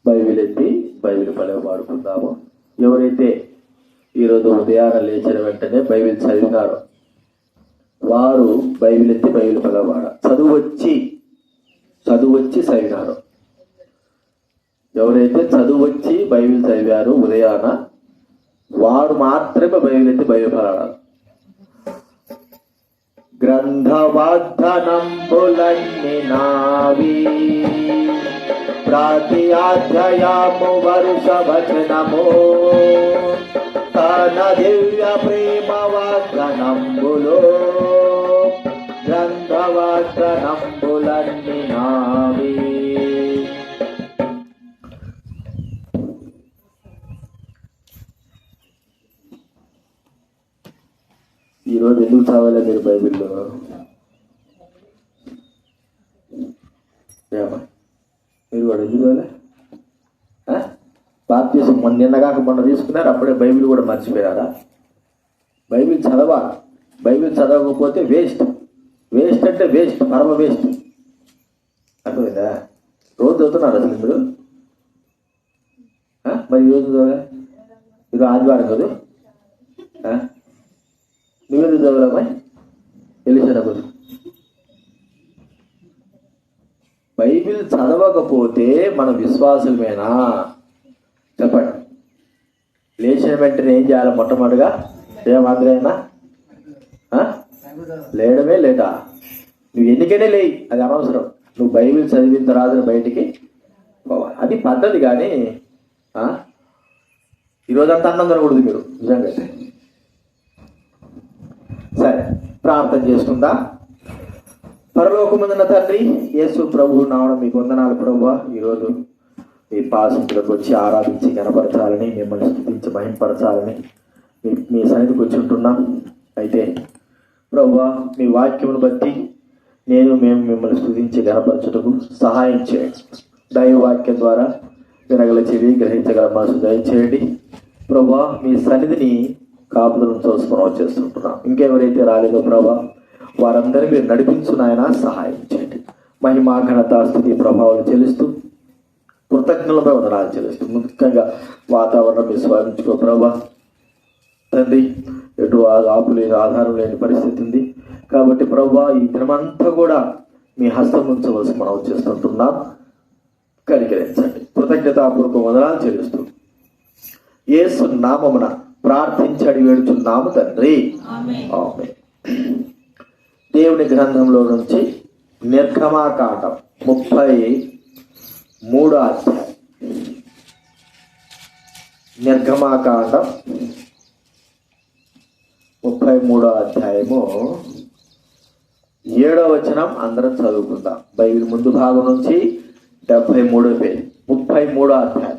Bible ఎత్తి Bible పలవ వాడుకుందాము. ఎవరైతే ఈరోజు ఉదయాన్నే లేచిన వెంటనే బైబిల్ చదివినారో వారు బైబిల్ ఎత్తి బైబిల్ పలవ వాడ చదువు వచ్చి చదివినారు. ఎవరైతే చదువు వచ్చి బైబిల్ చదివారో ఉదయాన వారు మాత్రమే బైబిల్ ఎత్తి బైబిల్ పలవాడాలి. గ్రంథవాగ్దానంబులన్ని నావి ప్రతి అధ్యాయము వరుస వచనము తన దివ్య ప్రేమ వాగ్దానంబులు గ్రంథవాగ్దానంబులన్ని నావి. ఈరోజు ఎందుకు చదవాలి మీరు బైబిల్లో? మీరు కూడా ఎందుకు చదవాలి? బాప్తిసం నిన్నగాక మొన్న తీసుకున్నారు, అప్పుడే బైబిల్ కూడా మర్చిపోయారా? బైబిల్ చదవాలి. బైబిల్ చదవకపోతే వేస్ట్ అంటే వేస్ట్, పరమ వేస్ట్. అర్థమైందా? రోజు చదువుతున్నారు అసలు మీరు? మరి ఈరోజు చదవాలి? ఇది ఆదివారం కదా, నువ్వెందుకు చదవలేమా? తెలిసినప్పుడు బైబిల్ చదవకపోతే మన విశ్వాసమేనా చెప్పండి? లేచిన వెంటనే ఏం చేయాలి? మొట్టమొదటిగా ఏమాదిరైనా లేడమే లేదా? నువ్వు ఎన్నికనే లేయి, అది అనవసరం. నువ్వు బైబిల్ చదివిన తర్వాత బయటికి పోవాలి, అది పద్ధతి. కానీ ఈరోజంతా అన్నం తినకూడదు మీరు నిజంగా. సరే, ప్రార్థన చేసుకుందా. పరలోకమందున్న తండ్రి, యేసు ప్రభువు నామమున మీకు వందనాలు ప్రభువా. ఈరోజు మీ పాసంతులకు వచ్చి ఆరాధించి కనపరచాలని, మిమ్మల్ని స్తుతించి మహింపరచాలని మీ సన్నిధికి వచ్చి ఉంటున్నాం. అయితే ప్రభువా, మీ వాక్యమును బట్టి మేము మిమ్మల్ని స్తుతించి కనపరచుటకు సహాయం చేయండి. దైవవాక్యం ద్వారా వినగల చెవి, గ్రహించగల మనసు దయచేయండి ప్రభువా. మీ సన్నిధిని కాపుదలను చూసుకొని చేస్తుంటున్నాం. ఇంకెవరైతే రాలేదో ప్రభా, వారందరినీ మీరు నడిపించు నాయన, సహాయం చేయండి. మహిమా ఘనత స్థితి ప్రభావాలు చెల్లిస్తూ కృతజ్ఞతలపై వందనాలు చెల్లిస్తూ ముఖ్యంగా వాతావరణం మీరు స్వామించుకో ప్రభా. తండ్రి, ఎటు ఆపు లేని ఆధారం లేని పరిస్థితి ఉంది కాబట్టి ప్రభా, ఈ దినమంతా కూడా మీ హస్తం ఉంచవలసి మనం చేస్తుంటున్నాం. కనికరించండి. కృతజ్ఞతాపూర్వక వందనాలు చెల్లిస్తూ యేసు నామమున ప్రార్థించడి వేడుచున్నాము తండ్రి, ఆమేన్. దేవుని గ్రంథంలో నుంచి నిర్గమాకాండం 33వ అధ్యాయం. నిర్గమాకాండం 33వ అధ్యాయము 7వ వచనం అందరం చదువుకుందాం. బైబిల్ ముందు భాగం నుంచి 73వ పేజీ, 33వ అధ్యాయం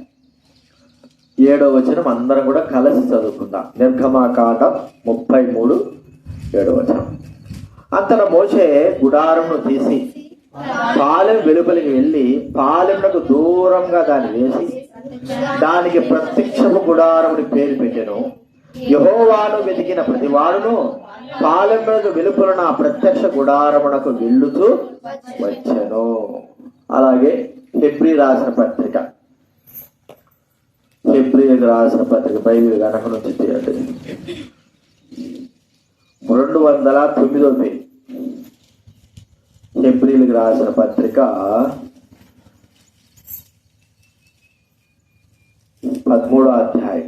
7వ వచనం అందరం కూడా కలిసి చదువుకుందాం. నిర్గమాకాండం 33:7వ వచనం. అంతట మోషే గుడారమును తీసి పాలెం వెలుపలికి వెళ్ళి పాలెమునకు దూరంగా దాన్ని వేసి దానికి ప్రత్యక్షపు గుడారముని పేరు పెట్టెను. యెహోవాను వెతికిన ప్రతివాడును పాలెమునకు వెలుపల ప్రత్యక్ష గుడారమునకు వెళ్ళుతూ వచ్చెను. అలాగే హెబ్రీ రాసిన పత్రిక బైబిల్ గనక నుంచి తీయండి, 209వ పేజీ. హెబ్రీలకు రాసిన పత్రిక 13వ అధ్యాయం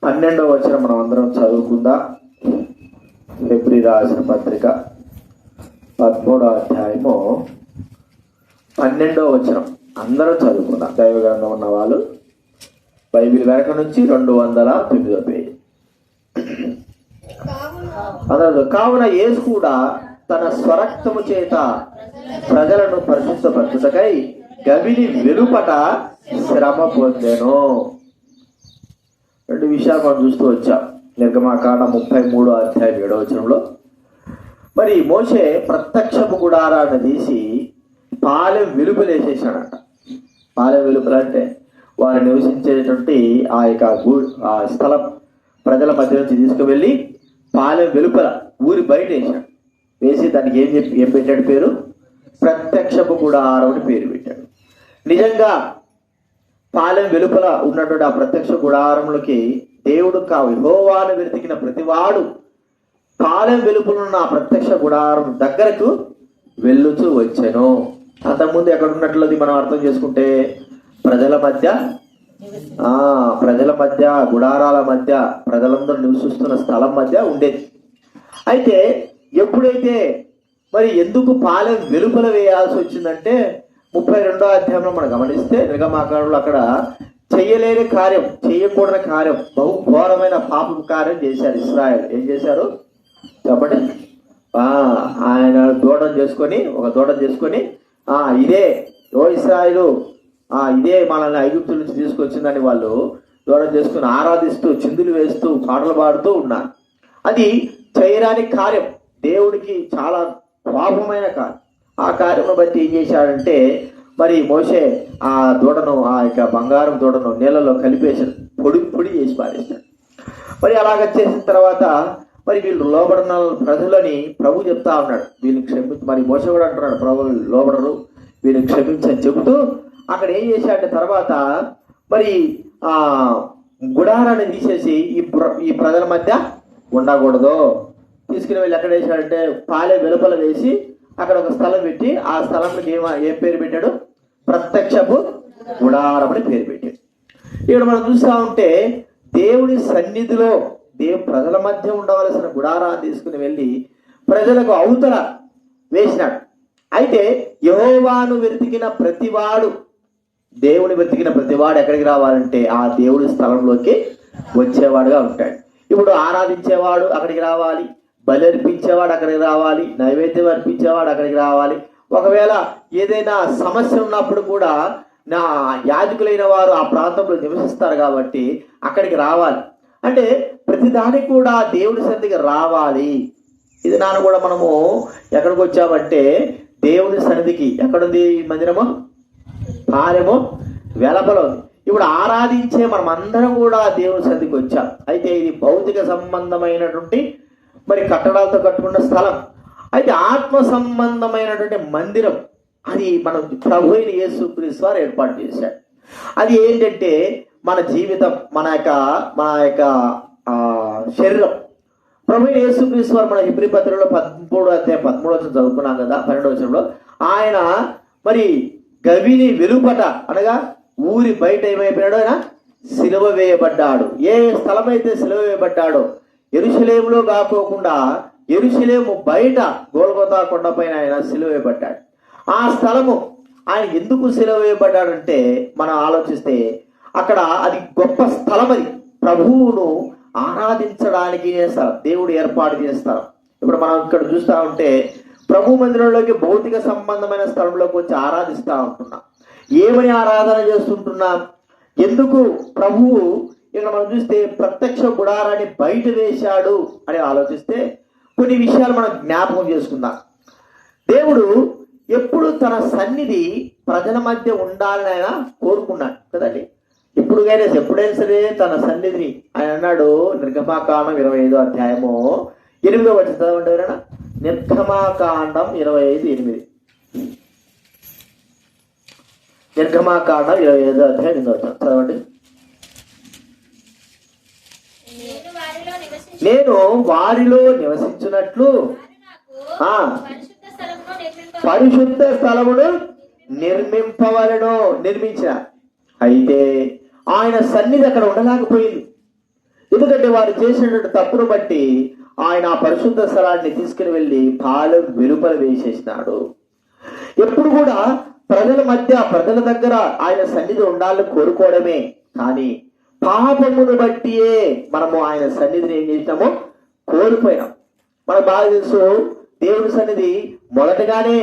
12వ వచనం మనం అందరం చదువుకుందాం. హెబ్రీ రాసిన పత్రిక 13వ అధ్యాయము 12వ వచనం అందరం చదువుకుందాం. దైవ గ్రంథం ఉన్న వాళ్ళు బైబిల్ వెనక నుంచి 209వ పేజీ. కావున యేసు కూడా తన స్వరక్తము చేత ప్రజలను పరిశుద్ధపరచుటకై గవిని వెలుపట శ్రమ పొందెను. 2 విషయాలు మనం చూస్తూ వచ్చాం. నిర్గమాకాండం 33వ అధ్యాయం 7వ వచనంలో మరి మోషే ప్రత్యక్షపు గుడారాన్ని తీసి పాలెం వెలుపలేసేసాడంట. పాలెం వెలుపల అంటే వారు నివసించేటువంటి ఆ స్థలం ప్రజల మధ్య నుంచి తీసుకువెళ్ళి పాలెం వెలుపల ఊరి బయట వేసాడు. వేసి దానికి ఏం పెట్టాడు? పేరు ప్రత్యక్షపు గుడారం అని పేరు పెట్టాడు. నిజంగా పాలెం వెలుపల ఉన్నటువంటి ఆ ప్రత్యక్ష గుడారంలోకి దేవుడు యెహోవాను వెతికిన ప్రతివాడు పాలెం వెలుపలున్న ఆ ప్రత్యక్ష గుడారం దగ్గరకు వెళ్ళుచూ వచ్చెను. అంతకుముందు ఎక్కడ ఉన్నట్లది మనం అర్థం చేసుకుంటే ప్రజల మధ్య గుడారాల మధ్య ప్రజలందరూ నివసిస్తున్న స్థలం మధ్య ఉండేది. అయితే ఎప్పుడైతే మరి ఎందుకు పాలెం వెలుపల వేయాల్సి వచ్చిందంటే 32వ అధ్యాయంలో మనం గమనిస్తే నిర్గమాకాండలో అక్కడ చేయకూడని కార్యం, బహు ఘోరమైన పాపపు కార్యం చేశారు ఇశ్రాయేలు. ఏం చేశారు చెప్పండి? ఆయన ఒక దూడం చేసుకొని ఇదే ఇశ్రాయేలు ఇదే మనల్ని ఐగుప్తు నుంచి తీసుకొచ్చిందని వాళ్ళు దూడం చేసుకుని ఆరాధిస్తూ చిందులు వేస్తూ పాటలు పాడుతూ ఉన్నారు. అది చేయరాని కార్యం, దేవుడికి చాలా పాపమైన కార్యం. ఆ కార్యమును బట్టి ఏం చేశాడంటే మరి మోషే ఆ దూడను, ఆ యొక్క బంగారం దూడను నీళ్ళలో కలిపేసాడు, పొడి చేసి పారేశాడు. మరి అలాగ చేసిన తర్వాత మరి వీళ్ళు లోబడిన ప్రజలని ప్రభు చెప్తా ఉన్నాడు, వీళ్ళని క్షమించు. మరి మోషే కూడా అంటున్నాడు, ప్రభు లోబడరు, వీళ్ళని క్షమించని చెబుతూ అక్కడ ఏం చేశాడంటే తర్వాత మరి ఆ గుడారాన్ని తీసేసి ఈ ప్రజల మధ్య ఉండకూడదు, తీసుకుని వెళ్ళి ఎక్కడ వేసాడంటే పాలె వెలుపల వేసి అక్కడ ఒక స్థలం పెట్టి ఆ స్థలంకి ఏం పేరు పెట్టాడు? ప్రత్యక్షపు గుడారం అని పేరు పెట్టాడు. ఇక్కడ మనం చూస్తా ఉంటే దేవుడి సన్నిధిలో ప్రజల మధ్య ఉండవలసిన గుడారాన్ని తీసుకుని వెళ్ళి ప్రజలకు అవతల వేసినాడు. అయితే యెహోవాను వెతికిన ప్రతివాడు, దేవుని వెతికిన ప్రతివాడు ఎక్కడికి రావాలంటే ఆ దేవుడి స్థలంలోకి వచ్చేవాడుగా ఉంటాడు. ఇప్పుడు ఆరాధించేవాడు అక్కడికి రావాలి, బలి అర్పించేవాడు అక్కడికి రావాలి, నైవేద్యం అర్పించేవాడు అక్కడికి రావాలి. ఒకవేళ ఏదైనా సమస్య ఉన్నప్పుడు కూడా నా యాజకులైన వారు ఆ ప్రాంతంలో నివసిస్తారు కాబట్టి అక్కడికి రావాలి. అంటే ప్రతిదానికి కూడా దేవుడి సన్నిధికి రావాలి. ఇది నాన్న కూడా మనము ఎక్కడికి వచ్చామంటే దేవుడి సన్నిధికి. ఎక్కడుంది ఈ మందిరము? పాలెము వెలపలో ఉంది. ఇప్పుడు ఆరాధించే మనం అందరం కూడా దేవుడి సన్నిధికి వచ్చాం. అయితే ఇది భౌతిక సంబంధమైనటువంటి మరి కట్టడాలతో కట్టుకున్న స్థలం. అయితే ఆత్మ సంబంధమైనటువంటి మందిరం, అది మనం ప్రభు అయిన యేసుక్రీస్తు వారు ఏర్పాటు చేశాడు. అది ఏంటంటే మన జీవితం, మన యొక్క శరీరం. ప్రభు అయిన యేసుక్రీస్తు వారు మన హెబ్రీ పత్రికలో 13 చదువుకున్నాం కదా, 12 ఆయన మరి గవిని వెలుపట అనగా ఊరి బయట ఏమైపోయాడు? ఆయన సిలువ వేయబడ్డాడు. ఏ స్థలమైతే సిలువ వేయబడ్డాడో యెరూషలేములో కాకోకుండా యెరూషలేము బయట గోల్గొతా కొండ పైన ఆయన సిలువ వేయబడ్డాడు. ఆ స్థలము ఆయన ఎందుకు సిలువ వేయబడ్డాడంటే మనం ఆలోచిస్తే అక్కడ అది గొప్ప స్థలం. అది ప్రభువును ఆరాధించడానికి స్థలం, దేవుడు ఏర్పాటు చేస్తారు. ఇప్పుడు మనం ఇక్కడ చూస్తూ ఉంటే ప్రభు మందిరంలోకి భౌతిక సంబంధమైన స్థలంలోకి వచ్చి ఆరాధిస్తూ ఉంటున్నాం. ఏమని ఆరాధన చేస్తుంటున్నాం? ఎందుకు ప్రభువు ఇక్కడ మనం చూస్తే ప్రత్యక్ష గుడారాన్ని బయట వేశాడు అని ఆలోచిస్తే కొన్ని విషయాలు మనం జ్ఞాపకం చేసుకుందాం. దేవుడు ఎప్పుడు తన సన్నిధి ప్రజల మధ్య ఉండాలని ఆయన కోరుకున్నాడు కదండి. ఎప్పుడైనా సరే తన సన్నిధిని ఆయన అన్నాడు. నిర్గమాకాండం 25వ అధ్యాయము 8వ వచనం చదవండి ఎవరైనా. నిర్గమాకాండం 25:8. నిర్గమాకాండం 25వ అధ్యాయం 8వ వచనం చదవండి. నేను వారిలో నివసించున్నట్లు పరిశుద్ధ స్థలమును నిర్మించిన. అయితే ఆయన సన్నిధి అక్కడ ఉండలేకపోయింది. ఎందుకంటే వారు చేసినటువంటి తప్పును బట్టి ఆయన ఆ పరిశుద్ధ స్థలాన్ని తీసుకుని వెళ్ళి పాలెం వెలుపల వేసేసినాడు. ఎప్పుడు కూడా ప్రజల దగ్గర ఆయన సన్నిధి ఉండాలని కోరుకోవడమే, కానీ పాపమును బట్టియే మనము ఆయన సన్నిధిని ఏం చేసినామో కోల్పోయినాం. మనకు బాగా తెలుసు, దేవుడి సన్నిధి మొదటగానే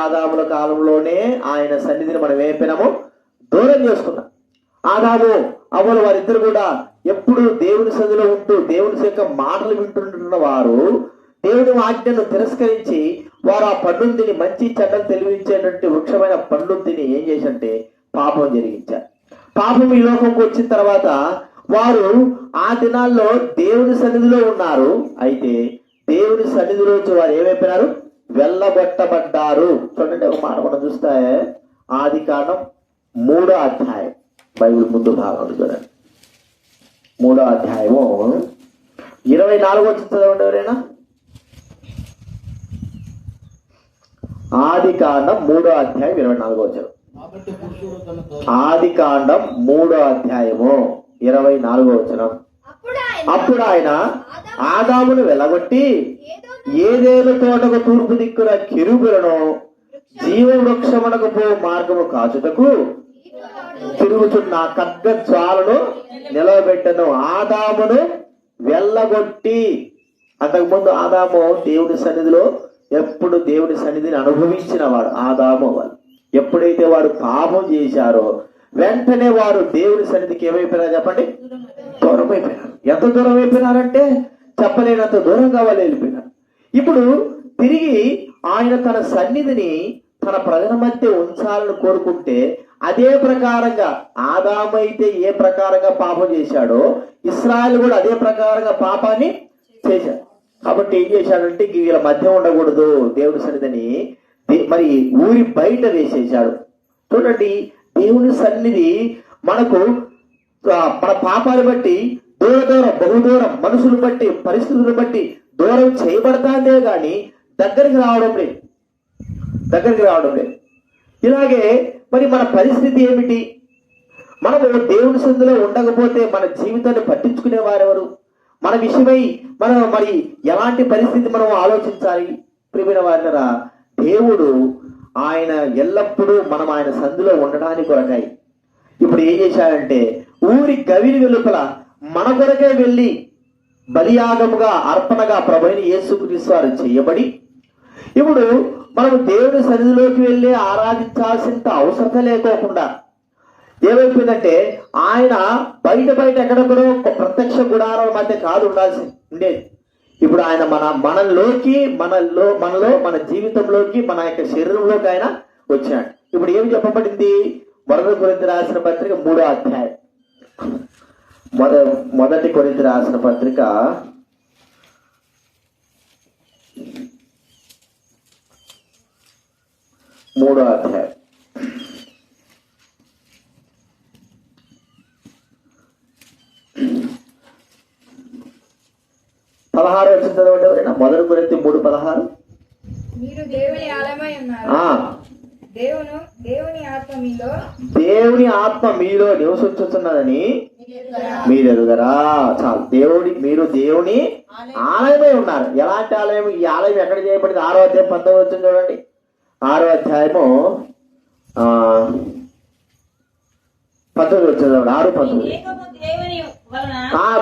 ఆదాముల కాలంలోనే ఆయన సన్నిధిని మనం ఏమైపోయినామో దూరం చేసుకున్నాం. ఆదాము అవ్వలు వారిద్దరు కూడా ఎప్పుడు దేవుడి సన్నిధిలో ఉంటూ దేవుడి యొక్క మాటలు వింటుంటున్న వారు దేవుడి ఆజ్ఞను తిరస్కరించి వారు ఆ పండును తిని, మంచి చెడ్డలు తెలివించేటువంటి వృక్షమైన పండును తిని ఏం చేసంటే పాపం జరిగించారు. పాపం ఈ లోకంకి వచ్చిన తర్వాత వారు ఆ దినాల్లో దేవుని సన్నిధిలో ఉన్నారు. అయితే దేవుని సన్నిధిలోంచి వారు ఏమైపోయినారు? వెళ్ళగొట్టబడ్డారు. చూడండి, ఒక మాట మనం చూస్తే ఆదికాండం 3వ అధ్యాయం, బైబిల్ ముందు భాగం చూడండి. 3వ అధ్యాయము 24 వచ్చి చదవండి ఎవరైనా. ఆది కాండం 3వ అధ్యాయం 24 వచ్చారు. ఆది కాండం 3వ అధ్యాయము 24 వచనం. అప్పుడు ఆయన ఆదామును వెళ్ళగొట్టి ఏదేను తోటకు తూర్పు దిక్కున కెరూబులను జీవవృక్షమునకు పో మార్గము కాచుటకు తిరుగుతున్న ఖడ్గజ్వాలను నిలవబెట్టను. ఆదామును వెళ్ళగొట్టి, అంతకుముందు ఆదాము దేవుని సన్నిధిలో ఎప్పుడు దేవుని సన్నిధిని అనుభవించిన వాడు ఆదాము. వాళ్ళు ఎప్పుడైతే వారు పాపం చేశారో వెంటనే వారు దేవుని సన్నిధికి ఏమైపోయినారు చెప్పండి? దూరం అయిపోయినారు. ఎంత దూరం అయిపోయినారంటే చెప్పలేనంత దూరంగా వాళ్ళు వెళ్ళిపోయినారు. ఇప్పుడు తిరిగి ఆయన తన సన్నిధిని తన ప్రజల మధ్య ఉంచాలని కోరుకుంటే అదే ప్రకారంగా ఆదాము అయితే ఏ ప్రకారంగా పాపం చేశాడో ఇశ్రాయేలు కూడా అదే ప్రకారంగా పాపాన్ని చేశాడు. కాబట్టి ఏం చేశాడంటే వీళ్ళ మధ్య ఉండకూడదు దేవుని సన్నిధిని మరి ఊరి బయట వేసేశాడు. చూడండి, దేవుని సన్నిధి మనకు మన పాపాలు బట్టి దూరం బహుదూరం మనుషులు బట్టి పరిస్థితులను బట్టి దూరం చేయబడతాందే గాని దగ్గరికి రావడం లేదు. ఇలాగే మరి మన పరిస్థితి ఏమిటి? మనము దేవుని సన్నిధిలో ఉండకపోతే మన జీవితాన్ని పట్టించుకునే వారెవరు? మన విషయమై మనం మరి ఎలాంటి పరిస్థితి మనం ఆలోచించాలి? ప్రియమైన వారినరా, దేవుడు ఆయన ఎల్లప్పుడూ మనం ఆయన సన్నిధిలో ఉండడానికి కొరకాయి ఇప్పుడు ఏం చేశాడంటే ఊరి గవిని వెలుపల మన కొరకే వెళ్ళి బలియాగముగా అర్పణగా ప్రభువైన యేసుక్రీస్తు వారు చేయబడి ఇప్పుడు మనము దేవుని సన్నిధిలోకి వెళ్ళి ఆరాధించాల్సినంత అవసరత లేకోకుండా ఏమైపోయిందంటే ఆయన బయట ఎక్కడెక్కడో ప్రత్యక్ష గుడారాల మధ్య కాదు ఉండాల్సి ఉండేది. ఇప్పుడు ఆయన మనలో మన జీవితంలోకి మన యొక్క శరీరంలోకి ఆయన వచ్చాడు. ఇప్పుడు ఏమి చెప్పబడింది? 1 కొరింథీ రాసిన పత్రిక 3వ అధ్యాయం. 1 కొరింథీ రాసిన పత్రిక 3వ అధ్యాయం 16 వచ్చిన చదవండి ఎవరైనా. 1 కొరింథీ 3:16. మీరు దేవుని ఆలయమై ఉన్నారు, దేవుని ఆత్మ మీలో నివసించుతున్నదని మీరు ఎరుగరా. చాలు, మీరు దేవుని ఆలయమై ఉన్నారు. ఎలాంటి ఆలయం? ఈ ఆలయం ఎక్కడ చేయబడింది? 6వ అధ్యాయం 19 వచ్చింది చూడండి. 6వ అధ్యాయము 19 వచ్చింది. 6:19.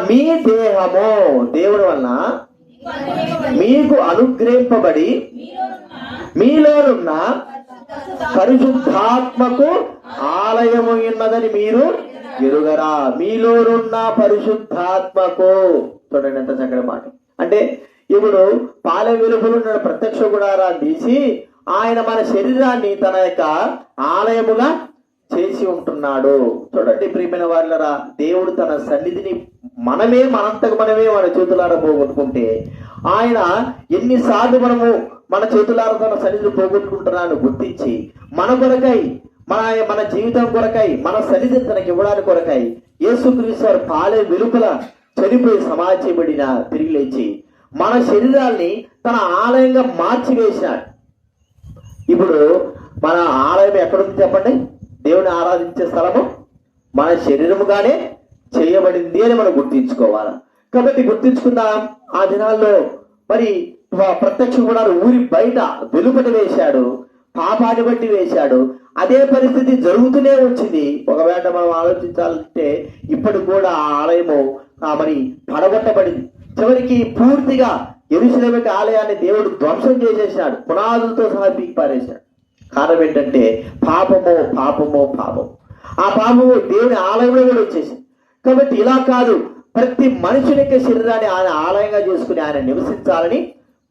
మీ దేహము దేవుని వలన మీకు అనుగ్రహింపబడి మీలోనున్న పరిశుద్ధాత్మకు ఆలయము ఉన్నదని మీరు ఎరుగరా. మీలోనున్న పరిశుద్ధాత్మకు. చూడండి ఎంత చక్కటి మాట. అంటే ఇప్పుడు పాల వెలుగులున్న ప్రత్యక్ష గుడారాన్ని తీసి ఆయన మన శరీరాన్ని తన యొక్క ఆలయముగా చేసి ఉంటున్నాడు. చూడండి ప్రియమైన వాళ్ళరా, దేవుడు తన సన్నిధిని మనంతకు మనమే మన చేతులారా పోగొట్టుకుంటే ఆయన ఎన్నిసార్లు మనము మన చేతులారా తన సన్నిధిని పోగొట్టుకుంటున్నాను గుర్తించి మన కొరకై మన జీవితం కొరకై మన సన్నిధిని తనకి ఇవ్వడానికి కొరకై యేసుక్రీస్తు వారు పాలే వెలుపల చనిపోయి సమాజబడిన తిరిగి లేచి మన శరీరాల్ని తన ఆలయంగా మార్చివేశాడు. ఇప్పుడు మన ఆలయం ఎక్కడుంది చెప్పండి? దేవుని ఆరాధించే స్థలము మన శరీరముగానే చేయబడింది అని మనం గుర్తించుకోవాలి. కాబట్టి గుర్తించుకుందాం. ఆ దినాల్లో మరి ప్రత్యక్ష గుడాలు ఊరి బయట వెలుపట వేశాడు, పాపాన్ని బట్టి వేశాడు. అదే పరిస్థితి జరుగుతూనే వచ్చింది. ఒకవేళ మనం ఆలోచించాలంటే ఇప్పటికి కూడా ఆ ఆలయము మరి పడగొట్టబడింది. చివరికి పూర్తిగా యెరూషలేము ఆలయాన్ని దేవుడు ధ్వంసం చేసేసాడు, పునాదులతో సహా పీకి పారేశాడు. కారణం ఏంటంటే పాపము. ఆ పాపము దేవుని ఆలయంలో కూడా వచ్చేసింది. కాబట్టి ఇలా కాదు, ప్రతి మనుషుని యొక్క శరీరాన్ని ఆయన ఆలయంగా చేసుకుని ఆయన నివసించాలని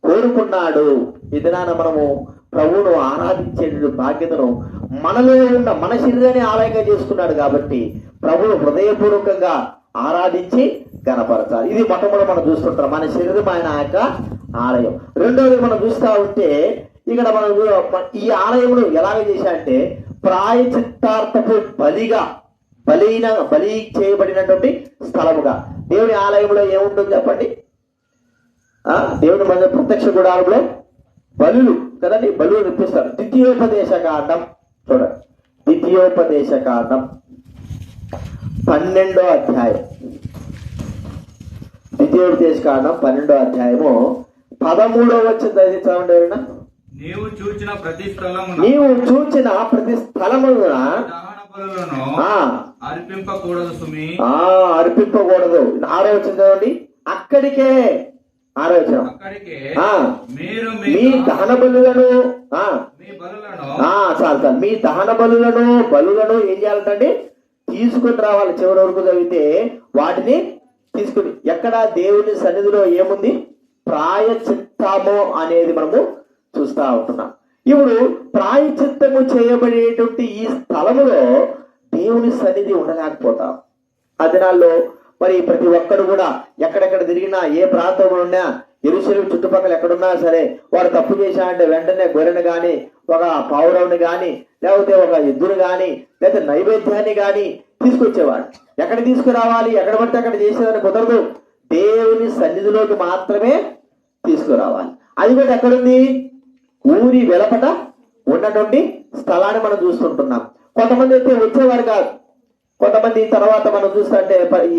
కోరుకున్నాడు. ఈ దినాన మనము ప్రభువును ఆరాధించే బాధ్యతను మనలో ఉన్న మన శరీరాన్ని ఆలయంగా చేసుకున్నాడు కాబట్టి ప్రభువు హృదయపూర్వకంగా ఆరాధించి గణపరచాలి. ఇది మొట్టమొదటి మనం చూస్తుంటాం. మన శరీరం ఆయన యొక్క ఆలయం. రెండోది మనం చూస్తా ఉంటే ఇక్కడ మనం ఈ ఆలయమును ఎలాగ చేశాడంటే ప్రాయచిత్తార్థపు బలి చేయబడినటువంటి స్థలముగా. దేవుని ఆలయంలో ఏముంటుంది చెప్పండి? దేవుని మందిర ప్రత్యక్ష గుడారంలో బలులు కదండి, బలులు నిర్పిస్తారు. ద్వితీయోపదేశ కాండం చూడండి, ద్వితీయోపదేశ కాండం 12వ అధ్యాయం, ద్వితీయోపదేశ కాండం 12వ అధ్యాయము 13వ వచనం చదవండి ఎవరైనా. నీవు చూచిన ప్రతి స్థలమున అర్పింపకూడదు సుమి, అర్పింపకూడదు. 6వ వచనం చదవండి. అక్కడికే మీరు మీ దహన బలులను చాలు మీ దహన బలులను ఏం చేయాలంటే తీసుకుని రావాలి. చివరి వరకు చదివితే వాటిని తీసుకుని, ఎక్కడ దేవుని సన్నిధిలో ఏముంది? ప్రాయచిత్తము అనేది మనము చూస్తా ఉంటున్నాం. ఇప్పుడు ప్రాయచిత్తము చేయబడేటువంటి ఈ స్థలములో దేవుని సన్నిధి ఉండలేకపోతాం. ఆ దినాల్లో మరి ప్రతి ఒక్కరు కూడా ఎక్కడెక్కడ తిరిగినా, ఏ ప్రాంతంలో ఉన్నా, యెరూషలేము చుట్టుపక్కల ఎక్కడున్నా సరే, వాడు తప్పు చేశాడంటే వెంటనే గొర్రెను గాని, ఒక పావురవుని గాని, లేకపోతే ఒక ఎద్దును గాని, లేకపోతే నైవేద్యాన్ని గాని తీసుకొచ్చేవాడు. ఎక్కడ తీసుకురావాలి? ఎక్కడ పడితే అక్కడ చేసేదని కుదరదు. దేవుని సన్నిధిలోకి మాత్రమే తీసుకురావాలి. అది కూడా ఎక్కడుంది? ఊరి వెలపట ఉన్నటువంటి స్థలాన్ని మనం చూస్తుంటున్నాం. కొంతమంది అయితే వచ్చేవారు కాదు. కొంతమంది తర్వాత మనం చూస్తుంటే ఈ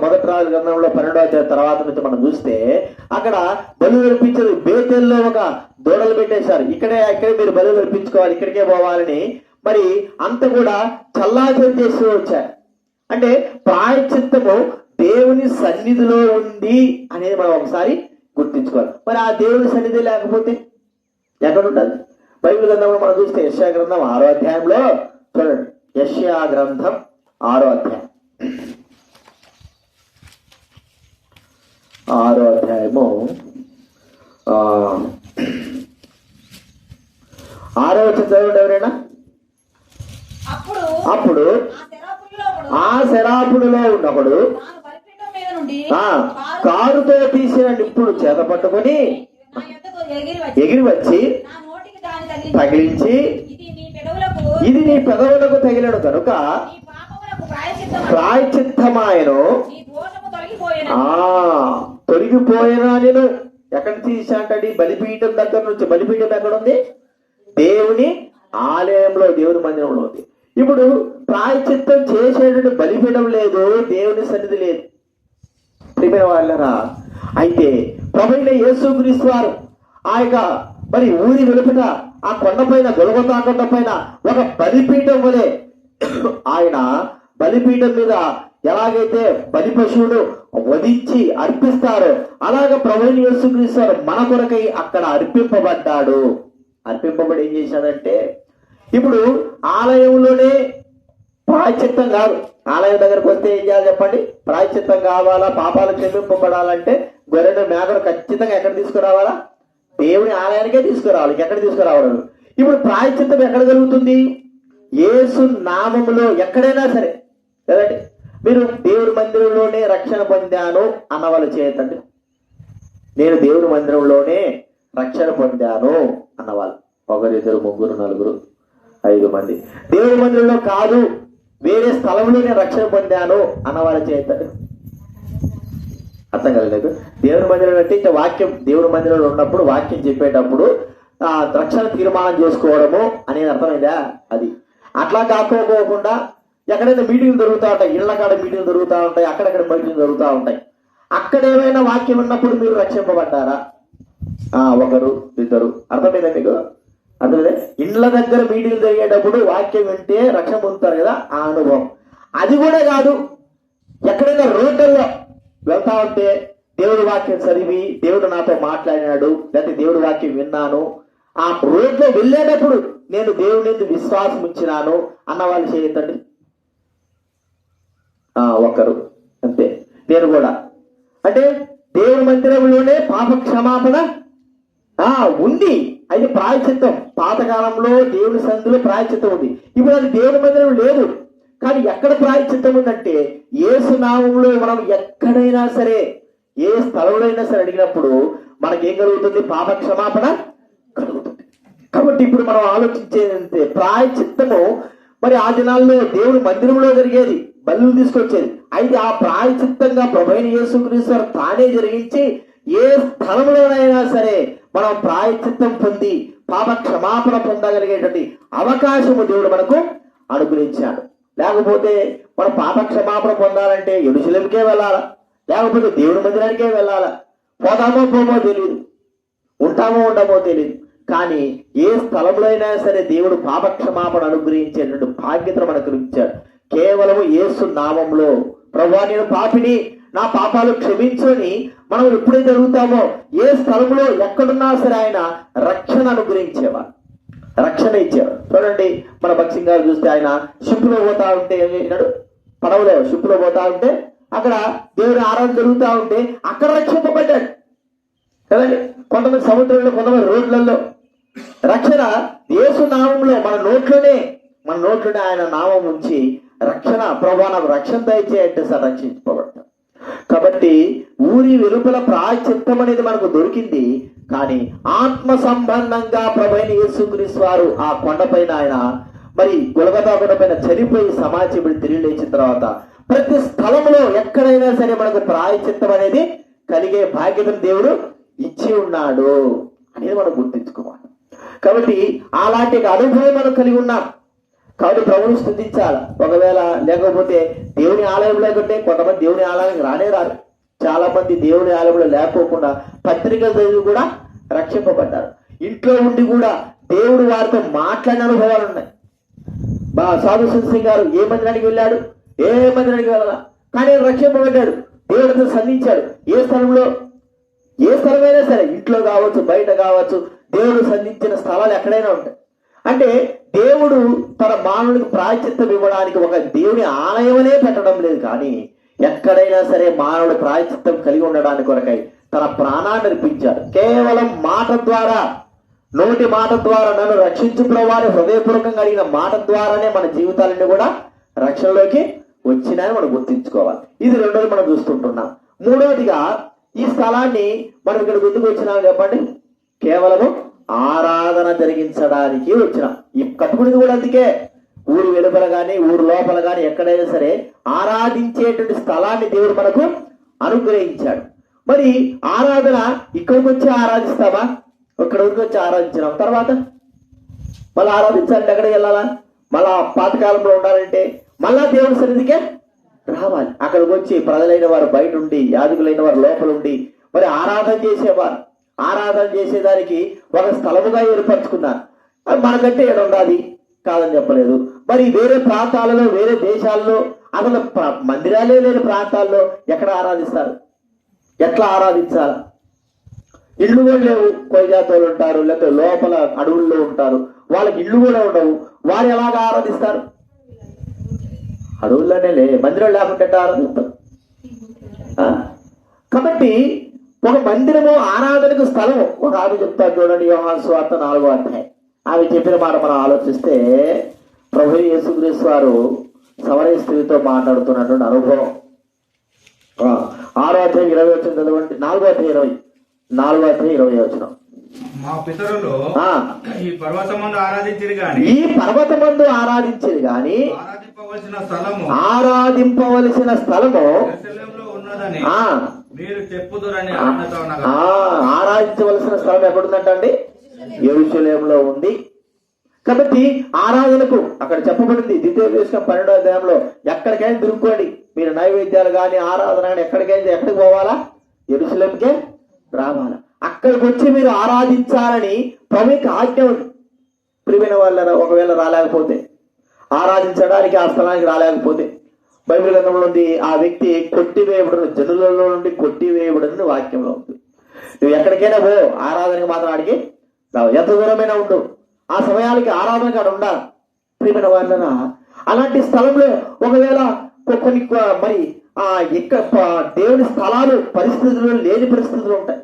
మొదటి రాజు గ్రంథంలో 12వ అధ్యాయం తర్వాత నుంచి మనం చూస్తే అక్కడ బలు అర్పించారు. బేతేల్లో ఒక దూడలు పెట్టేశారు. ఇక్కడే మీరు బలు అర్పించుకోవాలి, ఇక్కడికే పోవాలని. మరి అంత కూడా చల్లాచలు చేస్తూ వచ్చారు. అంటే ప్రాయచిత్తము దేవుని సన్నిధిలో ఉంది అనేది మనం ఒకసారి గుర్తించుకోవాలి. మరి ఆ దేవుని సన్నిధి లేకపోతే ఎక్కడ ఉంటుంది? బైబిల్ గ్రంథంలో మనం చూస్తే యెషయా గ్రంథం 6వ అధ్యాయంలో చూడండి. యెషయా గ్రంథం 6వ అధ్యాయం, 6వ అధ్యాయము 6వ వచనం చదవండి ఎవరైనా. అప్పుడు ఆ శరాపుడులో ఉన్నప్పుడు కారుతో తీసిన నిప్పుడు చేత పట్టుకొని ఎగిరి వచ్చి తగిలించి, ఇది నీ పెదవులకు తగిలడు కనుక ప్రాయచిత్తమాయను తొలగిపోయినా. నేను ఎక్కడ తీసాంటండి? బలిపీఠం దగ్గర నుంచి. బలిపీఠం ఎక్కడ ఉంది? దేవుని ఆలయంలో, దేవుని మందిరంలో ఉంది. ఇప్పుడు ప్రాయచిత్తం చేసేటువంటి బలిపీఠం లేదు, దేవుని సన్నిధి లేదు. ప్రియమైన వాళ్ళరా, అయితే ప్రభువైన యేసుక్రీస్తు వారు ఆ యొక్క మరి ఊరి వెలుపట ఆ కొండపైన, గొలగొతా కొండపైన ఒక బలిపీఠం వలె ఆయన బలిపీఠం మీద ఎలాగైతే బలి పశువును వధించి అర్పిస్తారో అలాగ ప్రభువైన యేసుక్రీస్తు వారు మన కొరకై అక్కడ అర్పింపబడ్డాడు. అర్పింపబడి ఏం చేశాడంటే, ఇప్పుడు ఆలయంలోనే ప్రాయచిత్తం కాదు. ఆలయం దగ్గరకు వస్తే ఏం చేయాలి చెప్పండి? ప్రాయచిత్తం కావాలా, పాపాలు క్షమింపబడాలంటే గొర్రెను, మేకను ఖచ్చితంగా ఎక్కడ తీసుకురావాలా? దేవుని ఆలయానికే తీసుకురావాలి. ఎక్కడ తీసుకురావడం? ఇప్పుడు ప్రాయచిత్తం ఎక్కడ జరుగుతుంది? యేసు నామములో ఎక్కడైనా సరే కదండి. మీరు దేవుని మందిరంలోనే రక్షణ పొందాను అన్నవాళ్ళు చేయొద్దండి. నేను దేవుని మందిరంలోనే రక్షణ పొందాను అన్నవాళ్ళు 1, 2, 3, 4, 5 మంది. దేవుని మందిరంలో కాదు, వేరే స్థలంలో నేను రక్షణ పొందాను అన్నవాళ్ళు చేయొద్దండి. అర్థం కలలేదు. దేవుని మందిరంలో అంటే ఇంకా వాక్యం, దేవుని మందిరంలో ఉన్నప్పుడు వాక్యం చెప్పేటప్పుడు రక్షణ తీర్మానం చేసుకోవడము అనేది అర్థమైందా? అది అట్లా కాకపోకుండా ఎక్కడైనా మీటింగ్లు జరుగుతూ ఉంటాయి, ఇళ్ల కాడ మీటింగ్లు జరుగుతూ ఉంటాయి, అక్కడెక్కడ మీటింగ్లు జరుగుతూ ఉంటాయి. అక్కడ ఏమైనా వాక్యం ఉన్నప్పుడు మీరు రక్షింపబడ్డారా? 1, 2. అర్థమైందా మీకు? అర్థమైందా? ఇండ్ల దగ్గర మీటింగ్లు జరిగేటప్పుడు వాక్యం వింటే రక్షణ పొందుతారు కదా, ఆ అనుభవం. అది కూడా కాదు, ఎక్కడైనా రోడ్లలో వెళ్తా ఉంటే దేవుడి వాక్యం చదివి దేవుడు నాతో మాట్లాడినాడు, లేకపోతే దేవుడి వాక్యం విన్నాను, ఆ రోడ్లో వెళ్ళేటప్పుడు నేను దేవుని మీద విశ్వాసం ఉంచినాను అన్న వాళ్ళు చేయొద్దండి. 1 అంతే. నేను కూడా అంటే దేవుని మందిరంలోనే పాప క్షమాపణ ఉంది. అది ప్రాయచిత్తం. పాతకాలంలో దేవుని సన్నిధిలో ప్రాయచిత్తం ఉంది. ఇప్పుడు అది దేవుని మందిరం లేదు. కానీ ఎక్కడ ప్రాయచిత్తం ఉందంటే యేసు నామములో మనం ఎక్కడైనా సరే, ఏ స్థలంలో అయినా సరే అడిగినప్పుడు మనకేం కలుగుతుంది? పాప క్షమాపణ కలుగుతుంది. కాబట్టి ఇప్పుడు మనం ఆలోచించేదంటే ప్రాయచిత్తము మరి ఆ దినాల్లో దేవుని మందిరంలో జరిగేది, బలులు తీసుకొచ్చేది. అయితే ఆ ప్రాయచిత్తంగా ప్రభువైన యేసుక్రీస్తు వారు తానే జరిగించి ఏ స్థలంలోనైనా సరే మనం ప్రాయచిత్తం పొంది పాప క్షమాపణ పొందగలిగేటువంటి అవకాశము దేవుడు మనకు అనుగ్రహించాడు. లేకపోతే మనం పాప క్షమాపణ పొందాలంటే యెరూషలేముకే వెళ్ళాలా, లేకపోతే దేవుని మందిరానికే వెళ్ళాలా, పోతామో పోమో తెలియదు, ఉంటామో ఉండమో తెలియదు. కానీ ఏ స్థలంలో అయినా సరే దేవుడు పాపక్షమాపణ అనుగ్రహించేటువంటి బాధ్యత మనకు ఇచ్చాడు. కేవలము యేసు నామంలో ప్రభువా నేను పాపిని, నా పాపాలు క్షమించని మనం ఎప్పుడైతే అడుగుతామో ఏ స్థలంలో ఎక్కడున్నా సరే ఆయన రక్షణ అనుగ్రహించేవాడు, రక్షణ ఇచ్చేవాడు. చూడండి మన భక్సింగ్ గారు చూస్తే ఆయన షిప్లో పోతా ఉంటే ఏం చేసినాడు, పడవలో షిప్లో పోతా ఉంటే అక్కడ దేవుని ఆరాధన జరుగుతూ ఉంటే అక్కడ రక్షింపబడ్డాడు కదండి. కొంతమంది సముద్రంలో, కొంతమంది రోడ్లలో రక్షణ యేసు నామంలో మన నోట్లోనే ఆయన నామం ఉంచి రక్షణ ప్రభువా నాకు రక్షణ దయచేయంటే సార్ రక్షించబడతాం. కాబట్టి ఊరి వెలుపల ప్రాయచిత్తం అనేది మనకు దొరికింది. కానీ ఆత్మ సంబంధంగా ప్రభువైన యేసుక్రీస్తు వారు ఆ కొండపైన ఆయన మరి గొలగతా కొండపైన చనిపోయి సమాజం తిరిగి లేచిన తర్వాత ప్రతి స్థలంలో ఎక్కడైనా సరే మనకు ప్రాయచిత్తం అనేది కలిగే బాధ్యతను దేవుడు ఇచ్చి ఉన్నాడు అనేది మనం గుర్తించుకోవాలి. కాబట్టి అలాంటి అనుభవం మనం కలిగి ఉన్నాం. కాబట్టి ప్రభువుని స్తుతించాలి. ఒకవేళ లేకపోతే దేవుని ఆలయంలో కంటే కొంతమంది దేవుని ఆలయానికి రారు. చాలా మంది దేవుని ఆలయంలో లేకపోకుండా పత్రికలు చదివి కూడా రక్షింపబడ్డారు. ఇంట్లో ఉండి కూడా దేవుడు వారితో మాట్లాడిన అనుభవాలు ఉన్నాయి. సాధు సింగ్ గారు ఏ మందిరానికి వెళ్ళాడు, ఏ మందిరానికి వెళ్ళాలా, కానీ రక్షింపబడ్డాడు, దేవుడితో సంధించాడు. ఏ స్థలమైనా సరే, ఇంట్లో కావచ్చు, బయట కావచ్చు, దేవుడు సంధించిన స్థలాలు ఎక్కడైనా ఉంటాయి. అంటే దేవుడు తన మానవుడికి ప్రాయచిత్తం ఇవ్వడానికి ఒక దేవుని ఆలయమనే పెట్టడం లేదు. కానీ ఎక్కడైనా సరే మానవుడు ప్రాయచిత్తం కలిగి ఉండడానికి కొరకై తన ప్రాణాన్ని అర్పించాడు. కేవలం మాట ద్వారా, నోటి మాట ద్వారా నన్ను రక్షించు ప్రభువాని హృదయపూర్వకంగా అడిగిన మాట ద్వారానే మన జీవితాలన్నీ కూడా రక్షణలోకి వచ్చినాయని మనం గుర్తించుకోవాలి. ఇది రెండోది మనం చూస్తుంటున్నాం. మూడవదిగా ఈ స్థలాన్ని మనం ఇక్కడ గుర్తుకు వచ్చినాం చెప్పండి, కేవలము ఆరాధన జరిగించడానికి వచ్చినాం. ఈ కట్టుకునేది కూడా అందుకే ఊరు వెలుపల కానీ ఊరు లోపల కానీ ఎక్కడైనా సరే ఆరాధించేటువంటి స్థలాన్ని దేవుడు మనకు అనుగ్రహించాడు. మరి ఆరాధన ఇక్కడికి వచ్చి ఆరాధిస్తామా? ఇక్కడికి వచ్చి ఆరాధించినాం, తర్వాత మళ్ళీ ఆరాధించాలంటే ఎక్కడికి వెళ్ళాలా? మళ్ళా పాతకాలంలో ఉండాలంటే మళ్ళా దేవుడి సన్నిధికే రావాలి. అక్కడికి వచ్చి ప్రజలైన వారు బయట ఉండి, యాజకులైన వారు లోపల ఉండి మరి ఆరాధన చేసేవారు. ఆరాధన చేసేదానికి ఒక స్థలముగా ఏర్పరచుకున్నారు. అది మనకంటే ఏడు ఉండాలి కాదని చెప్పలేదు. మరి వేరే ప్రాంతాలలో, వేరే దేశాల్లో అసలు మందిరాలే లేని ప్రాంతాల్లో ఎక్కడ ఆరాధిస్తారు? ఎట్లా ఆరాధించాలి? ఇళ్ళు కూడా లేవు, కొయ్యాతోళ్ళు ఉంటారు, లేకపోతే లోపల అడవుల్లో ఉంటారు, వాళ్ళకి ఇళ్ళు కూడా ఉండవు. వారు ఎలాగ ఆరాధిస్తారు? అడవుల్లోనే మందిరం లేకుంటే ఆరాధిస్తారు. కాబట్టి ఒక మందిరము ఆరాధనకు స్థలము. ఒక ఆమె చెప్తారు చూడండి, యోహాను సువార్త 4వ అధ్యాయం. ఆమె చెప్పిన మాట మనం ఆలోచిస్తే ప్రభువు యేసుక్రీస్తు వారు సమరయ స్త్రీతో మాట్లాడుతున్నటువంటి అనుభవం. 6వ అధ్యాయం 20 వచ్చిన చదవండి. 4వ అధ్యాయం 20 వచ్చిన మా పితరులు ఈ పర్వతమందు ఆరాధించిరి గాని ఆరాధింపవలసిన స్థలము ఉన్నదని మీరు చెప్పుదురని ఆరాధించవలసిన స్థలం ఎక్కడుందంటండి? యెరూషలేములో ఉంది. కాబట్టి ఆరాధనకు అక్కడ చెప్పబడింది ద్వితీయోపదేశం 12వ అధ్యాయంలో, ఎక్కడికైనా తిరుక్కోండి మీరు, నైవేద్యాలు కానీ ఆరాధన కానీ ఎక్కడికి పోవాలా? యెరూషలేముకే రావాలా. అక్కడికి వచ్చి మీరు ఆరాధించాలని ప్రభువుకి ఆజ్ఞ ఉంది. ప్రియమైన వాళ్ళ ఒకవేళ రాలేకపోతే, ఆరాధించడానికి ఆ స్థలానికి రాలేకపోతే, బైబిల్ గ్రంథంలో ఉంది ఆ వ్యక్తి కొట్టివేయబడిన, జనులలో నుండి కొట్టివేయబడిన వాక్యంలో ఉంది. నువ్వు ఎక్కడికైనా పో, ఆరాధనకి మాత్రం ఆడికి రావు. ఎంత దూరమైనా ఉండు, ఆ సమయానికి ఆరాధన కాడ ఉండాలి. ప్రియమైన వాళ్ళ అలాంటి స్థలంలో ఒకవేళ కొన్ని మరి దేవుని స్థలాలు పరిస్థితుల్లో లేని పరిస్థితులు ఉంటాయి,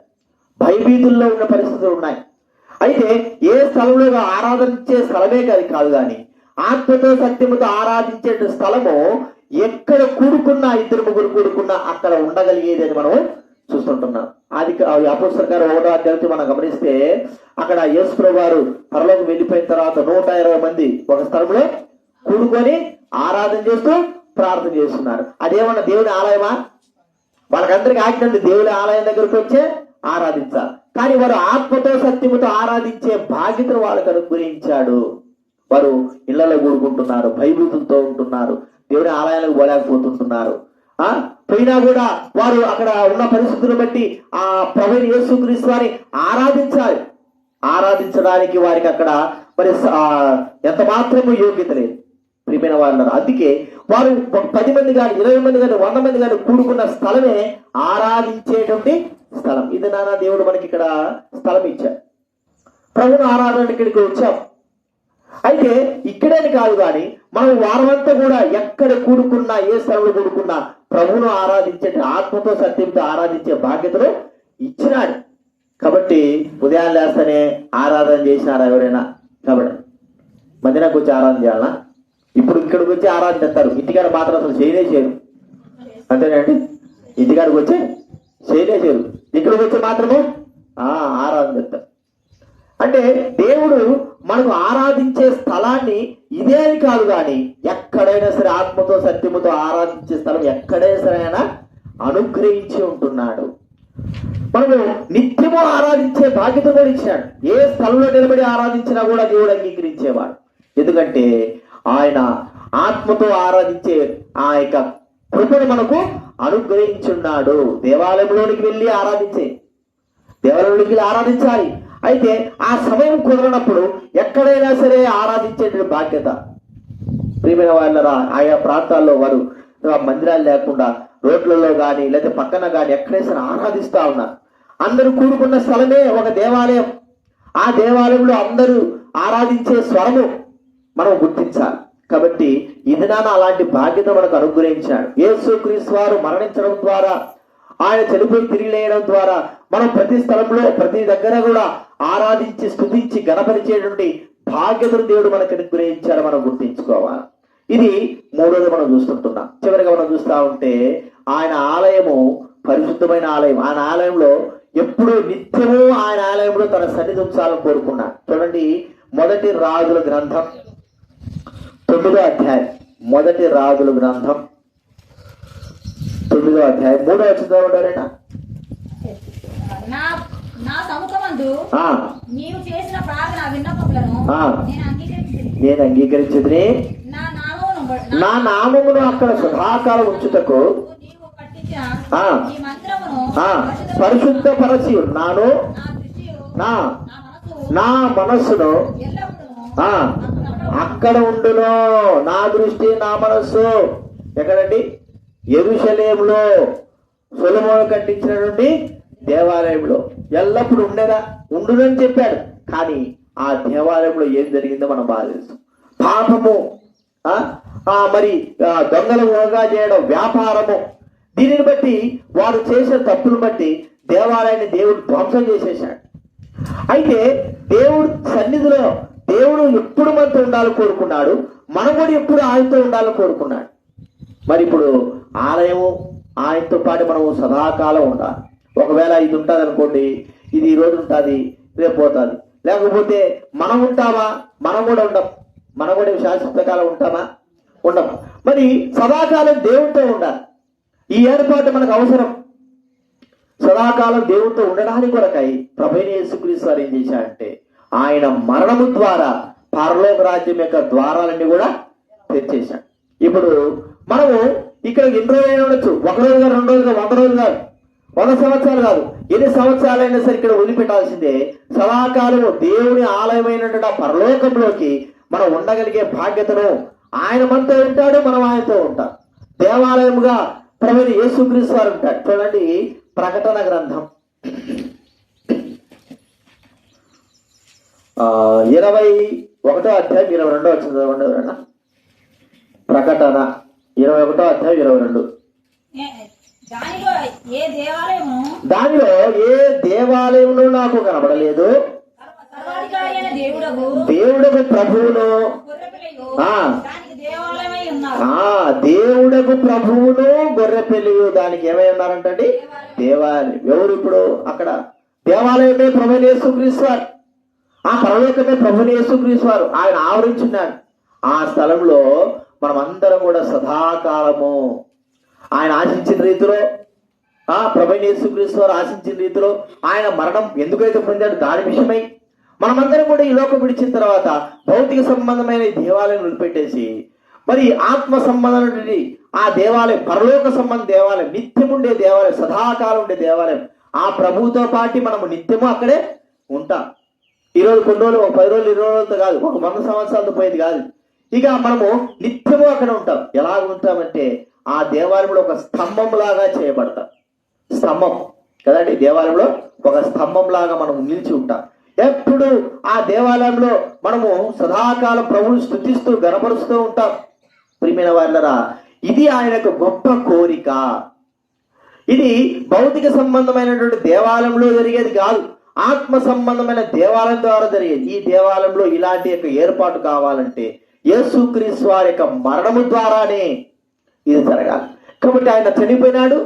భయభీతుల్లో ఉన్న పరిస్థితులు ఉన్నాయి. అయితే ఏ స్థలంలో ఆరాధించే స్థలమే కాదు కానీ ఆత్మతో సత్యముతో ఆరాధించే స్థలము ఎక్కడ కూడుకున్నా, 2 ముగ్గురు కూడుకున్నా అక్కడ ఉండగలిగేది అని మనం చూస్తుంటున్నాం. అపోస్తలుల కార్యం 1వ అధ్యాయం మనం గమనిస్తే అక్కడ యేసు ప్రభు వారు పరలోకి వెళ్ళిపోయిన తర్వాత 120 మంది ఒక స్థలంలో కూడుకొని ఆరాధన చేస్తూ ప్రార్థన చేస్తున్నారు. అదేమన్నా దేవుని ఆలయమా? వాళ్ళకందరికి ఆజ్ఞ దేవుని ఆలయం దగ్గరకు వచ్చే ఆరాధించాలి. కానీ వారు ఆత్మతో సత్యముతో ఆరాధించే బాధ్యతను వాళ్ళకు అనుగ్రహించాడు. వారు ఇళ్లలో కూడుకుంటున్నారు, బైబిల్తో ఉంటున్నారు, దేవుని ఆలయాలకు పోలేకపోతుంటున్నారు. పోయినా కూడా వారు అక్కడ ఉన్న పరిస్థితులను బట్టి ఆ ప్రభువైన యేసుక్రీస్తు వారిని ఆరాధించాలి. ఆరాధించడానికి వారికి అక్కడ మరి ఎంత మాత్రము యోగ్యత లేదు. ప్రియమైన వాళ్ళు, అందుకే వారు 10 మంది కానీ 20 మంది కానీ 100 మంది కానీ కూడుకున్న స్థలమే ఆరాధించేటువంటి స్థలం. ఇది నాన్న దేవుడు మనకి ఇక్కడ స్థలం ఇచ్చాడు. ప్రభువును ఆరాధన ఇక్కడికి వచ్చాం. అయితే ఇక్కడేని కాదు కానీ మనం వారమంతా కూడా ఎక్కడ కూడుకున్నా, ఏ స్థలంలో కూడుకున్నా ప్రభువును ఆరాధించే, ఆత్మతో సత్యంతో ఆరాధించే బాధ్యతను ఇచ్చినాడు. కాబట్టి ఉదయం లేస్తేనే ఆరాధన చేసినారా ఎవరైనా? కాబట్టి మందిరానికి వచ్చి ఆరాధన చేయాలన్నా? ఇప్పుడు ఇక్కడికి వచ్చి ఆరాధన చేస్తారు, ఇంటికాడ మాత్రం అసలు చేయరు. అంతేనండి, ఇంటికాడికి వచ్చి చేయరు, ఇక్కడికి వచ్చి మాత్రమే ఆరాధన చేస్తారు. అంటే దేవుడు మనకు ఆరాధించే స్థలాన్ని ఇదే అని కాదు కానీ ఎక్కడైనా సరే ఆత్మతో సత్యముతో ఆరాధించే స్థలం ఎక్కడైనా సరే ఆయన అనుగ్రహించి ఉంటున్నాడు. మనము నిత్యము ఆరాధించే బాధ్యత కూడా ఇచ్చాడు. ఏ స్థలంలో నిలబడి ఆరాధించినా కూడా దేవుడు అంగీకరించేవాడు. ఎందుకంటే ఆయన ఆత్మతో ఆరాధించే ఆ యొక్క కృపను మనకు అనుగ్రహించున్నాడు. దేవాలయంలోనికి వెళ్ళి ఆరాధించాలి. అయితే ఆ సమయం కుదరనప్పుడు ఎక్కడైనా సరే ఆరాధించే బాధ్యత. ప్రియమైన వాళ్ళరా, ఆయా ప్రాంతాల్లో వారు మందిరాలు లేకుండా రోడ్లలో కానీ లేదా పక్కన కానీ ఎక్కడైనా సరే ఆరాధిస్తా ఉన్నారు. అందరూ కూడుకున్న స్థలమే ఒక దేవాలయం. ఆ దేవాలయంలో అందరూ ఆరాధించే స్వరము మనం గుర్తించాలి. కాబట్టి ఇది నాన్న అలాంటి బాధ్యత మనకు అనుగ్రహించాడు. యేసుక్రీస్తు వారు మరణించడం ద్వారా, ఆయన చనిపోయి తిరిగి లేయడం ద్వారా మనం ప్రతి స్థలంలో ప్రతి దగ్గర కూడా ఆరాధించి స్తుతించి గణపరిచేటువంటి బాధ్యతను దేవుడు మనకు అనుగ్రహించాడు. మనం గుర్తించుకోవాలి. ఇది 3వది మనం చూస్తుంటున్నాం. చివరిగా మనం చూస్తా ఉంటే ఆయన ఆలయము పరిశుద్ధమైన ఆలయం. ఆయన ఆలయంలో ఎప్పుడు నిత్యము ఆయన ఆలయంలో తన సన్నిధి ఉంచాలని కోరుకున్నాడు. చూడండి, 1 రాజుల గ్రంథం 9వ అధ్యాయం. 1 రాజుల గ్రంథం 9వ అధ్యాయం 3వ వచనం ఉండాలన్నా. నా సముఖమందు నీవు చేసిన ప్రార్థన విన్నపములను నేను అంగీకరించదునే. నా నామమును అక్కడ సదాకాలం ఉంచుటకు పరిశుద్ధపరచి ఉన్నాను. నా మనస్సును అక్కడ ఉండును. నా దృష్టి, నా మనస్సు ఎక్కడండి? యెరూషలేములో, సొలొమోను కట్టించినటువంటి దేవాలయంలో ఎల్లప్పుడు ఉండునని చెప్పాడు. కానీ ఆ దేవాలయంలో ఏం జరిగిందో మనం బాగా తెలుసు. పాపము, మరి దొంగలు ఊగా చేయడం, వ్యాపారము, దీనిని బట్టి వారు చేసిన తప్పులు బట్టి దేవాలయాన్ని దేవుడు ధ్వంసం చేసేసాడు. అయితే దేవుడు సన్నిధిలో దేవుడు ఎప్పుడు మనతో ఉండాలని కోరుకున్నాడు. మనం కూడా ఎప్పుడు ఆయనతో ఉండాలని కోరుకున్నాడు. మరి ఇప్పుడు ఆలయము ఆయనతో పాటు మనము సదాకాలం ఉండాలి. ఒకవేళ ఇది ఉంటుంది అనుకోండి, ఇది ఈ రోజు ఉంటుంది, రేపు పోతుంది. లేకపోతే మనం ఉంటామా? మనం కూడా ఉండం. మనం కూడా శాశ్వత కాలం ఉంటామా? ఉండం. మరి సదాకాలం దేవుడితో ఉండాలి. ఈ ఏర్పాటు మనకు అవసరం. సదాకాలం దేవుడితో ఉండడానికి కొరకై ప్రభువైన యేసుక్రీస్తు వారు ఏం చేశాడంటే ఆయన మరణము ద్వారా పరలోక రాజ్యం యొక్క ద్వారాలన్నీ కూడా తెరిచేశాడు. ఇప్పుడు మనము ఇక్కడ ఎన్ని రోజులైనా ఉండొచ్చు. 1 రోజు కాదు, 2 రోజులు కాదు, 100 రోజులు కాదు, 100 సంవత్సరాలు కాదు, ఎన్ని సంవత్సరాలైనా సరే ఇక్కడ వదిలిపెట్టాల్సిందే. సదాకాలము దేవుని ఆలయమైనటువంటి ఆ పరలోకంలోకి మనం ఉండగలిగే బాధ్యతను ఆయన మనతో ఉంటాడు, మనం ఆయనతో ఉంటాం. దేవాలయముగా ప్రభువైన యేసుక్రీస్తు వారు ఉంటాడు. చూడండి, ప్రకటన గ్రంథం 21వ అధ్యాయం 22వ వచనం చదవండి. ప్రకటన 21వ అధ్యాయం 22. దానిలో ఏ దేవాలయమును నాకు కనబడలేదు. దేవుడకు ప్రభువును అయి ఉన్నారు. దేవుడకు ప్రభువును గొర్రె పిల్లియు దానికి ఏమై ఉన్నారంటండి? దేవాలయం. ఎవరు ఇప్పుడు అక్కడ? దేవాలయమే ప్రభువైన యేసుక్రీస్తు వారు. ఆ పరలోకమే ప్రభువైన యేసుక్రీస్తు వారు. ఆయన ఆవరించున్నారు. ఆ స్థలంలో మనం అందరం కూడా సదాకాలము ఆయన ఆశించిన రీతిలో, ప్రభువైన యేసుక్రీస్తు వారు ఆశించిన రీతిలో ఆయన మరణం ఎందుకైతే పొందాడు దాని విషయమై మనమందరం కూడా ఈ లోకం విడిచిన తర్వాత భౌతిక సంబంధమైన ఈ దేవాలయం వదిలిపెట్టేసి మరి ఆత్మ సంబంధమైనటువంటి ఆ దేవాలయం, పరలోక సంబంధ దేవాలయం, నిత్యం ఉండే దేవాలయం, సదాకాలం ఉండే దేవాలయం, ఆ ప్రభువుతో పాటు మనము నిత్యము అక్కడే ఉంటాం. ఈరోజు కొన్ని రోజులు, 10 రోజులు, 20 రోజులతో కాదు, 100 సంవత్సరాలతో పోయేది కాదు. ఇక మనము నిత్యము అక్కడ ఉంటాం. ఎలాగ ఉంటామంటే ఆ దేవాలయంలో ఒక స్తంభం లాగా చేయబడతాం. స్తంభం కదండి, దేవాలయంలో ఒక స్తంభం లాగా మనం నిలిచి ఉంటాం. ఎప్పుడు ఆ దేవాలయంలో మనము సదాకాలం ప్రభువును స్తుతిస్తూ గణపరుస్తూ ఉంటాం. ప్రియమైన వారలారా, ఇది ఆయనకు గొప్ప కోరిక. ఇది భౌతిక సంబంధమైనటువంటి దేవాలయంలో జరిగేది కాదు, ఆత్మ సంబంధమైన దేవాలయం ద్వారా జరిగేది. ఈ దేవాలయంలో ఇలాంటి యొక్క ఏర్పాటు కావాలంటే యేసుక్రీస్తు వారి యొక్క మరణము ద్వారానే ఇది జరగాలి. కాబట్టి ఆయన చనిపోయినాడు,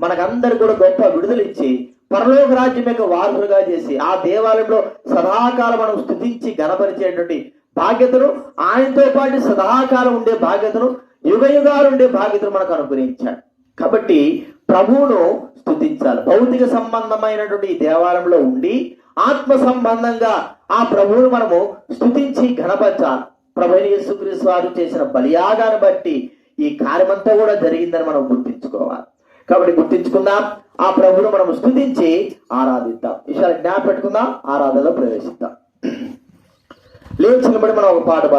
మనకందరు కూడా గొప్ప విడుదల ఇచ్చి పరలోక రాజ్యం యొక్క వారసులుగా చేసి ఆ దేవాలయంలో సదాకాలం మనం స్తుతించి గణపరిచేటువంటి బాధ్యతను, ఆయనతో పాటు సదాకాలం ఉండే బాధ్యతను, యుగ యుగాలు ఉండే బాధ్యతను మనకు అనుగ్రహించాడు. కాబట్టి ప్రభువును స్తుతించాలి. భౌతిక సంబంధమైనటువంటి ఈ దేవాలయంలో ఉండి ఆత్మ సంబంధంగా ఆ ప్రభువును మనము స్తుతించి గణపరచాలి. ప్రభువైన యేసుక్రీస్తు వారు చేసిన బలియాగాన్ని బట్టి ఈ కార్యమంతా కూడా జరిగిందని మనం గుర్తించుకోవాలి. కాబట్టి గుర్తించుకుందాం, ఆ ప్రభువును మనం స్తుతించి ఆరాధిద్దాం. విషయాలు జ్ఞాపకం పెట్టుకుందాం, ఆరాధనలో ప్రవేశిద్దాం. లేచినబడి మనం ఒక పాట